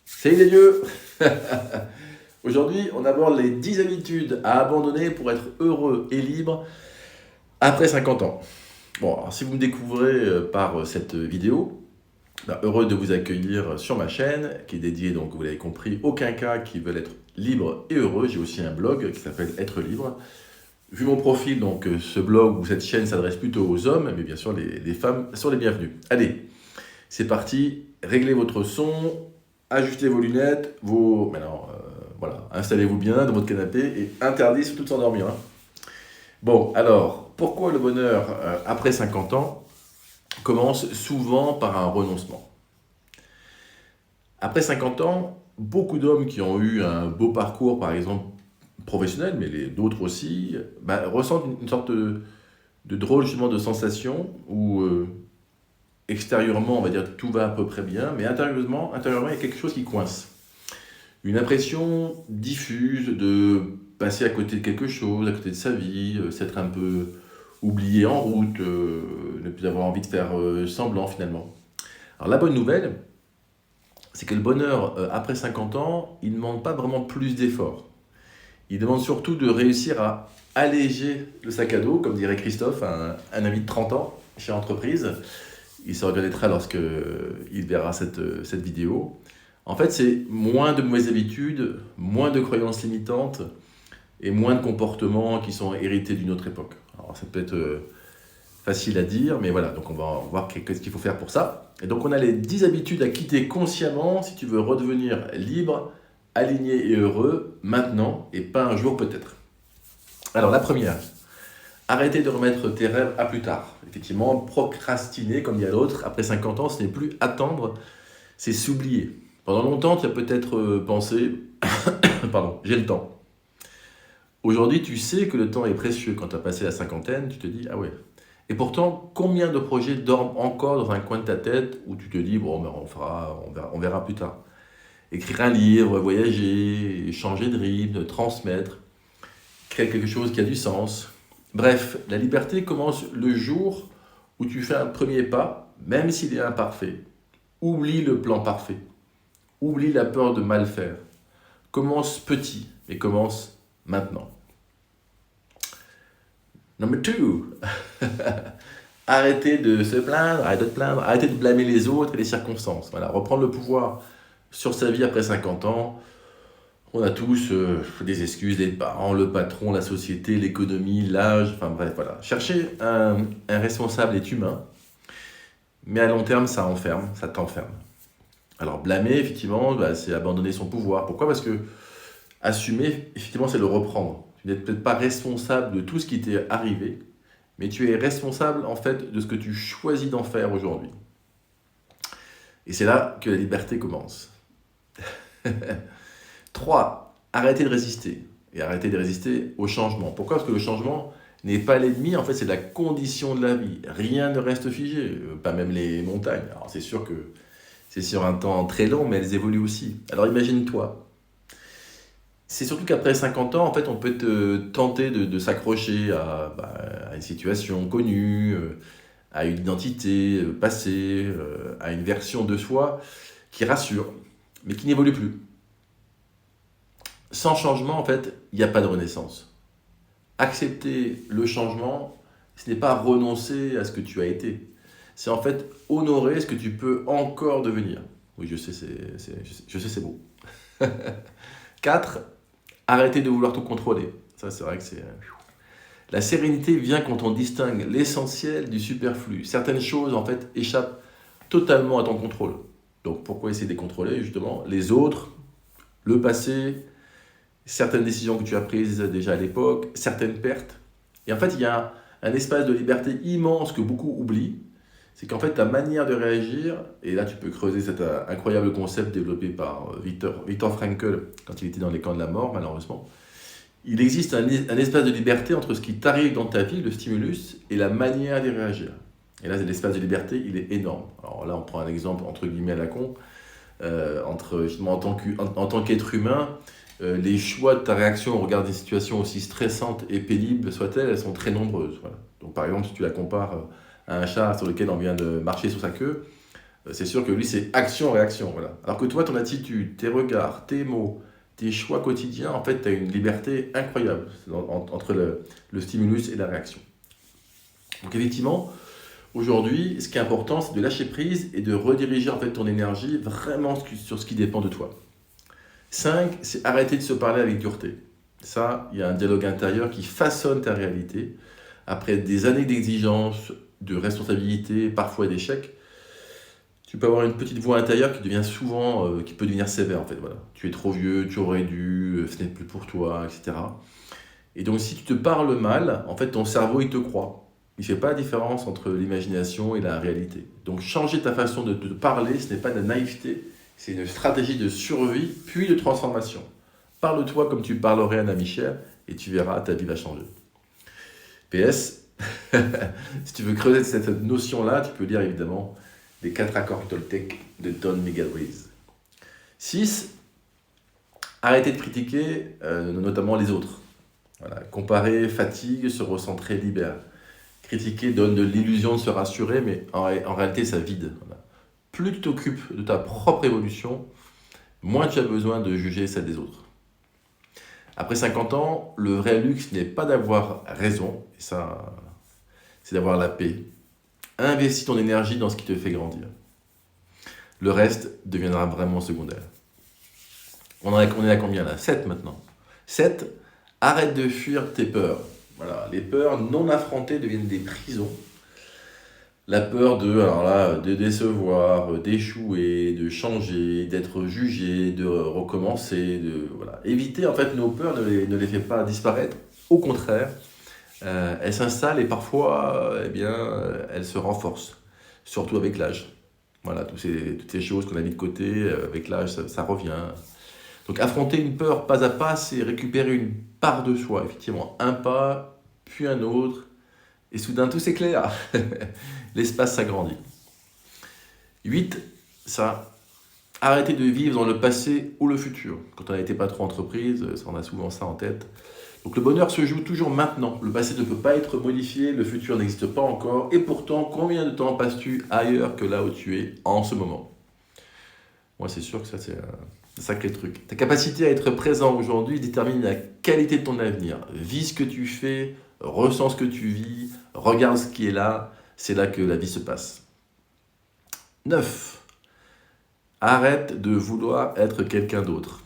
Salut les vieux. Aujourd'hui, on aborde les 10 habitudes à abandonner pour être heureux et libre après 50 ans. Bon, alors, si vous me découvrez par cette vidéo, heureux de vous accueillir sur ma chaîne qui est dédiée, donc vous l'avez compris, aucun cas qui veulent être libre et heureux. J'ai aussi un blog qui s'appelle Être libre. Vu mon profil, donc ce blog ou cette chaîne s'adresse plutôt aux hommes, mais bien sûr les femmes sont les bienvenues. Allez, c'est parti, réglez votre son, ajustez vos lunettes, Maintenant, voilà, installez-vous bien dans votre canapé et interdit surtout de s'endormir, hein. Bon, alors, pourquoi le bonheur après 50 ans commence souvent par un renoncement? Après 50 ans, beaucoup d'hommes qui ont eu un beau parcours, par exemple professionnel, mais d'autres aussi, ressentent une sorte de drôle justement de sensation où extérieurement, on va dire tout va à peu près bien, mais intérieurement, il y a quelque chose qui coince. Une impression diffuse de passer à côté de quelque chose, à côté de sa vie, s'être un peu oublié en route, ne plus avoir envie de faire semblant finalement. Alors la bonne nouvelle, c'est que le bonheur après 50 ans, il ne demande pas vraiment plus d'efforts. Il demande surtout de réussir à alléger le sac à dos, comme dirait Christophe, un ami de 30 ans chez Entreprise. Il se reconnaîtra lorsqu'il verra cette vidéo. En fait, c'est moins de mauvaises habitudes, moins de croyances limitantes et moins de comportements qui sont hérités d'une autre époque. Alors, ça peut être facile à dire, mais voilà, donc on va voir qu'est-ce qu'il faut faire pour ça. Et donc, on a les 10 habitudes à quitter consciemment si tu veux redevenir libre, aligné et heureux maintenant et pas un jour peut-être. Alors, la première, arrêtez de remettre tes rêves à plus tard. Effectivement, procrastiner, comme dit l'autre, après 50 ans, ce n'est plus attendre, c'est s'oublier. Pendant longtemps, tu as peut-être pensé, pardon, j'ai le temps. Aujourd'hui, tu sais que le temps est précieux. Quand tu as passé la cinquantaine, tu te dis, ah ouais. Et pourtant, combien de projets dorment encore dans un coin de ta tête où tu te dis, bon, on verra plus tard. Écrire un livre, voyager, changer de rythme, transmettre, créer quelque chose qui a du sens. Bref, la liberté commence le jour où tu fais un premier pas, même s'il est imparfait. Oublie le plan parfait. Oublie la peur de mal faire. Commence petit, mais commence maintenant. Number 2. Arrêtez de se plaindre, arrêtez de plaindre, arrêtez de blâmer les autres et les circonstances. Voilà, reprendre le pouvoir sur sa vie après 50 ans. On a tous des excuses, les parents, le patron, la société, l'économie, l'âge, enfin bref, voilà. Chercher un responsable est humain, mais à long terme, ça enferme, ça t'enferme. Alors blâmer, effectivement, c'est abandonner son pouvoir. Pourquoi? Parce que assumer, effectivement, c'est le reprendre. Tu n'es peut-être pas responsable de tout ce qui t'est arrivé, mais tu es responsable, en fait, de ce que tu choisis d'en faire aujourd'hui. Et c'est là que la liberté commence. 3. Arrêtez de résister. Et arrêtez de résister au changement. Pourquoi? Parce que le changement n'est pas l'ennemi, en fait, c'est la condition de la vie. Rien ne reste figé, pas même les montagnes. Alors c'est sûr que c'est sur un temps très long, mais elles évoluent aussi. Alors imagine-toi. C'est surtout qu'après 50 ans, en fait, on peut te tenter de s'accrocher à une situation connue, à une identité passée, à une version de soi qui rassure, mais qui n'évolue plus. Sans changement, en fait, il n'y a pas de renaissance. Accepter le changement, ce n'est pas renoncer à ce que tu as été. C'est en fait honorer ce que tu peux encore devenir. Oui, je sais, c'est beau. 4. Arrêtez de vouloir tout contrôler. Ça, c'est vrai que c'est... La sérénité vient quand on distingue l'essentiel du superflu. Certaines choses, en fait, échappent totalement à ton contrôle. Donc, pourquoi essayer de les contrôler, justement? Les autres, le passé, certaines décisions que tu as prises déjà à l'époque, certaines pertes. Et en fait, il y a un espace de liberté immense que beaucoup oublient. C'est qu'en fait, ta manière de réagir, et là tu peux creuser cet incroyable concept développé par Viktor Frankl quand il était dans les camps de la mort, malheureusement. Il existe un espace de liberté entre ce qui t'arrive dans ta vie, le stimulus, et la manière d'y réagir. Et là, l'espace de liberté, il est énorme. Alors là, on prend un exemple entre guillemets à la con, justement, en tant qu'être humain, les choix de ta réaction au regard des situations aussi stressantes et pénibles soient-elles, elles sont très nombreuses. Voilà. Donc par exemple, si tu la compares à un chat sur lequel on vient de marcher sur sa queue, C'est sûr que lui, c'est action-réaction. Voilà. Alors que toi, ton attitude, tes regards, tes mots, tes choix quotidiens, en fait, tu as une liberté incroyable entre le stimulus et la réaction. Donc effectivement, aujourd'hui, ce qui est important, c'est de lâcher prise et de rediriger en fait ton énergie vraiment sur ce qui dépend de toi. 5, c'est arrêter de se parler avec dureté. Ça, il y a un dialogue intérieur qui façonne ta réalité. Après des années d'exigence, de responsabilité, parfois d'échecs, tu peux avoir une petite voix intérieure qui devient souvent, qui peut devenir sévère en fait. Voilà. Tu es trop vieux, tu aurais dû, ce n'est plus pour toi, etc. Et donc si tu te parles mal, en fait ton cerveau il te croit. Il ne fait pas la différence entre l'imagination et la réalité. Donc changer ta façon de te parler, ce n'est pas de la naïveté, c'est une stratégie de survie puis de transformation. Parle-toi comme tu parlerais à un ami cher et tu verras, ta vie va changer. PS, si tu veux creuser cette notion-là, tu peux lire évidemment les 4 accords Toltec de Don Miguel Ruiz. 6, arrêter de critiquer notamment les autres. Voilà. Comparer fatigue, se recentrer libère. Critiquer donne de l'illusion de se rassurer, mais en réalité ça vide. Voilà. Plus tu t'occupes de ta propre évolution, moins tu as besoin de juger celle des autres. Après 50 ans, le vrai luxe n'est pas d'avoir raison, et ça, c'est d'avoir la paix. Investis ton énergie dans ce qui te fait grandir. Le reste deviendra vraiment secondaire. On est à combien là? 7 maintenant. 7, arrête de fuir tes peurs. Voilà, les peurs non affrontées deviennent des prisons. La peur de décevoir, d'échouer, de changer, d'être jugé, de recommencer, voilà. Éviter en fait nos peurs ne les fait pas disparaître. Au contraire, elles s'installent et parfois, elles se renforcent, surtout avec l'âge. Voilà, toutes ces choses qu'on a mis de côté, avec l'âge, ça revient. Donc affronter une peur pas à pas, c'est récupérer une part de soi, effectivement. Un pas, puis un autre, et soudain tout s'éclaire. L'espace s'agrandit. 8, ça, arrêter de vivre dans le passé ou le futur. Quand on a été patron d'entreprise, on a souvent ça en tête. Donc le bonheur se joue toujours maintenant. Le passé ne peut pas être modifié, le futur n'existe pas encore. Et pourtant, combien de temps passes-tu ailleurs que là où tu es en ce moment? Moi, c'est sûr que ça, c'est un sacré truc. Ta capacité à être présent aujourd'hui détermine la qualité de ton avenir. Vis ce que tu fais, ressens ce que tu vis, regarde ce qui est là. C'est là que la vie se passe. 9. Arrête de vouloir être quelqu'un d'autre.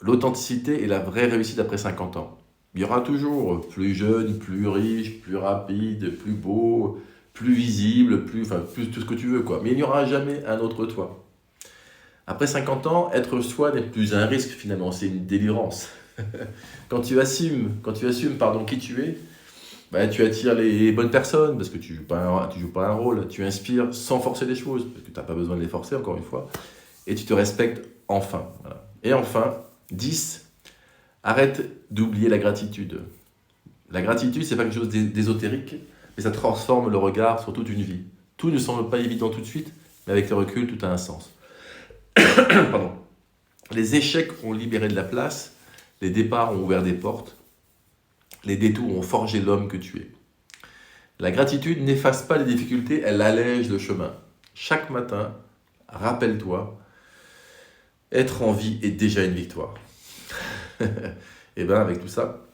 L'authenticité est la vraie réussite après 50 ans. Il y aura toujours plus jeune, plus riche, plus rapide, plus beau, plus visible, plus tout ce que tu veux, quoi. Mais il n'y aura jamais un autre toi. Après 50 ans, être soi n'est plus un risque finalement, c'est une délirance. Quand tu assumes qui tu es, tu attires les bonnes personnes parce que tu joues pas un rôle, tu inspires sans forcer les choses parce que tu n'as pas besoin de les forcer encore une fois, et tu te respectes enfin. Voilà. Et enfin, 10, arrête d'oublier la gratitude. La gratitude, c'est pas quelque chose d'ésotérique, mais ça transforme le regard sur toute une vie. Tout ne semble pas évident tout de suite, mais avec le recul, tout a un sens. Pardon. Les échecs ont libéré de la place, les départs ont ouvert des portes, les détours ont forgé l'homme que tu es. La gratitude n'efface pas les difficultés, elle allège le chemin. Chaque matin, rappelle-toi, être en vie est déjà une victoire. Et bien avec tout ça.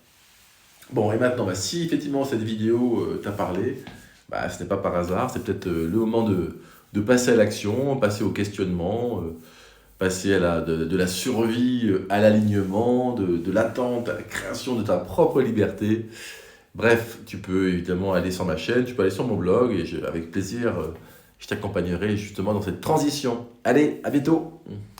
Bon, et maintenant, si effectivement cette vidéo t'a parlé, ce n'est pas par hasard, c'est peut-être le moment de passer à l'action, passer au questionnement, passer de la survie à l'alignement, de l'attente à la création de ta propre liberté. Bref, tu peux évidemment aller sur ma chaîne, tu peux aller sur mon blog et avec plaisir, je t'accompagnerai justement dans cette transition. Allez, à bientôt!